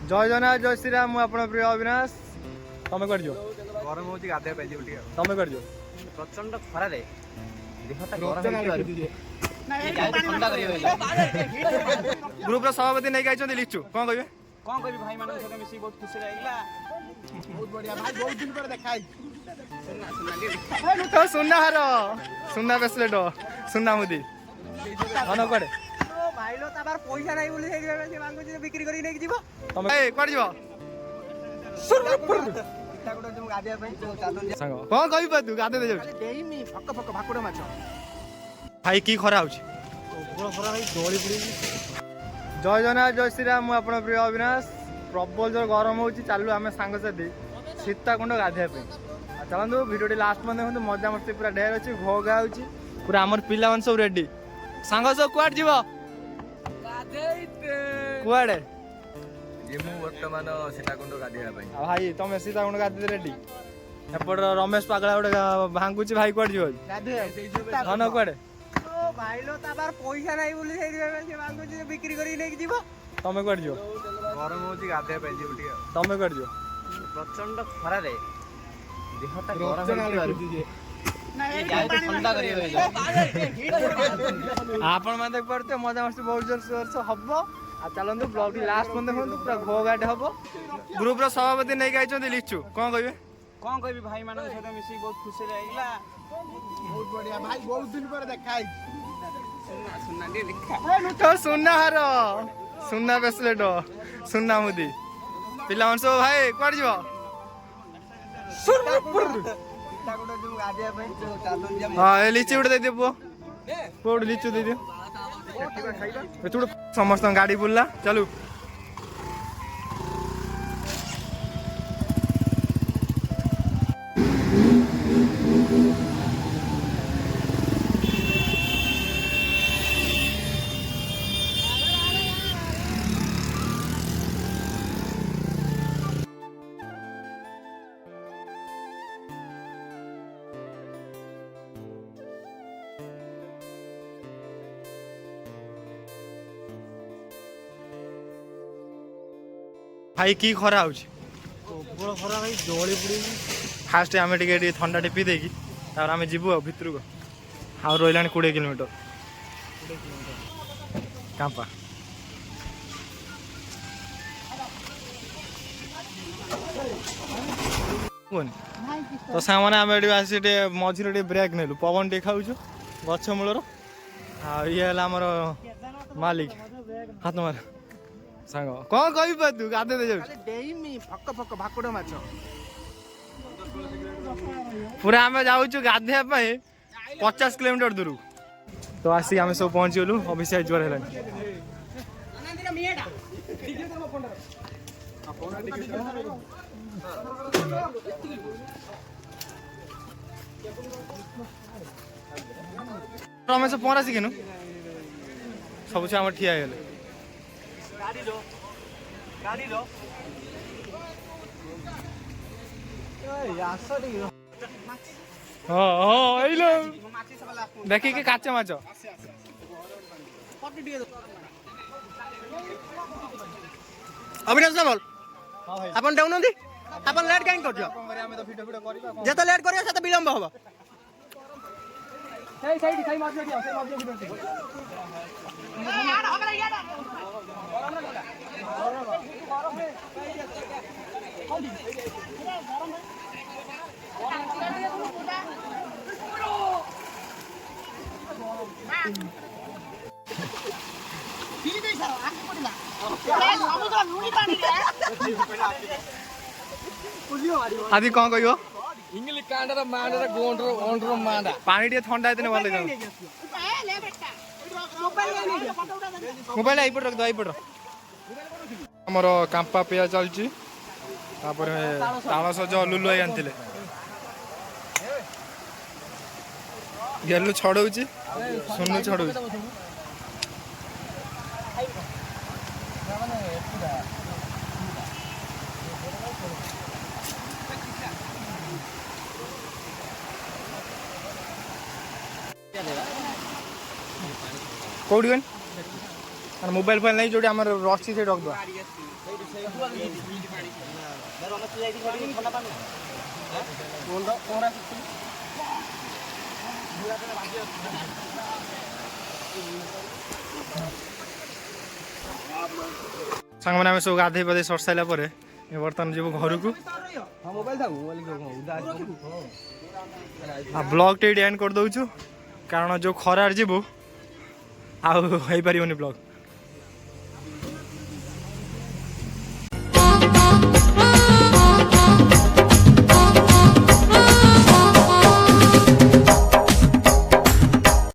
जय जगन्नाथ जय श्रीराम मु आपण प्रिय अविनाश तमे कर जो गरम होची गाधे पाइ जो टिया तमे कर जो प्रचंड खरा रे देहटा गरम होची ग्रुप रो सभापति नै गाइछन लिचु कोन कहबे कोन कहबी भाई मानन सके मिसी बहुत खुशी लागिला बहुत बढ़िया भाई बहुत दिन पर देखाई तो सुन्ना हार सुन्ना ब्रेसलेट सुन्ना मुदी मन करे भाई लो ताबार पैसा नै बोली से मांगु जे बिक्री करी नै जीवो तमे ए कोड जीवो तागुडो जो गाधे पई चालो संग कोन कहबी पा तू गाधे दे जाउ देइमी फक फक भाकुडो माछ भाई की खरा होची पूरा खरा भाई दोली पुडी जय जगन्नाथ जय श्रीराम मु आपण प्रिय अविनाश प्रबल जो गरम होची चालू आमे सांग साथी सीताकुंड गाधे पे चलतु भिडियो लास्ट मन देखो मजा मस्ती पूरा ढेर अच्छी भोगा होची पूरा आमर पिला मन सब रेडी सांग सब कुआड जीव कुआडे जेमु वर्तमान सीताकुंड गाधेया पई भाई तमे सीताकुंड गाधे रेडी एपट रमेश पागला गोटे भांगुची भाई कुआड जीव गाधे धन कुआडे भाई लो ताबार पैसा नै बोली से मांगु जे बिक्री करी नै जीवो तमे कुआड जीव गरम होची गाधे पाइ जो टिया तमे कुआड जीव प्रचंड खरा रे देहटा गरम होची ठंडा करी आपण मान देख पड़ते मजा मस्ती बहुत जोर से हबो आ चलंतु ब्लॉग लास्ट मन देखो पूरा घोगाट हबो ग्रुप रो सभापति नै गाइछन लिचु कोन कहबे कोन कहबी भाई मानन सके मिसी बहुत खुशी लागिला बहुत बढ़िया भाई बहुत दिन पर देखाई सुन्ना दे लिखा तो सुन्ना हार सुन्ना ब्रेसलेट सुन्ना मुदी पिला मन सब भाई कोड जीव तागुडो जो गाधे पई चालो हां ए लिचु उड़ दे दे पो कोड लिचु दे दे चुड़ समस्त गाड़ी बुल्ला चलू भाई की खरा होची पूरा खरा भाई दोली पुडी फास्ट आम टे ठंडा टे पी देकी तार आम जीवु भितर को आ रहा 20 किलोमीटर कांपा तो सामने आम ये आसी मझे ब्रेक नेलु पवन टे खाऊ गछ मूलर ये मालिक हाथ मार सांग कौन कही पा तू गाधे दे जाउ देइमी फक फक भाकुडो माछ पूरा आम जाऊँ गाधे 50 किलोमीटर दूर तो आसी आम सब पहुँच गलु अभिषेक ज्वर है रमेश पहरा शिखेनु सब आम ठिया गले गाड़ी लो देखी के काचे माछ अविनाश बोल अपन डाउन अपन लेट काहे करछ जत लेट करियो सेत विलंब होबो सही सही सही माछ दियो सही माछ दियो यार हमरा यार आदि कौन कहियो इंग्लिश कांडर मांडर गोंडर ओंडर मांडा पानी टे ठंडा इतने वाले जाओ मोबाइल आइपड रख दो आइपड हमर कांपा पेया चलची तापर तालस जो लुलु आई आनथिले गेलु छडौची सुन्नु छडौची कौड़ी मोबाइल फोन नहीं जो रसी से रख दो ସାଙ୍ଗମାନେ ଆମେ ସବୁ ଗାଧେଇ ପାଧେଇ ସରି ସାରିଲା ପରେ ବର୍ତ୍ତମାନ ଯିବୁ ଘରକୁ। ଆଉ ବ୍ଲଗ୍ଟି ଏଇଠି ଏଣ୍ଡ କରିଦେଉଛୁ କାରଣ ଯେଉଁ ଖରାରେ ଯିବୁ ଆଉ ହେଇପାରିବନି ବ୍ଲଗ୍।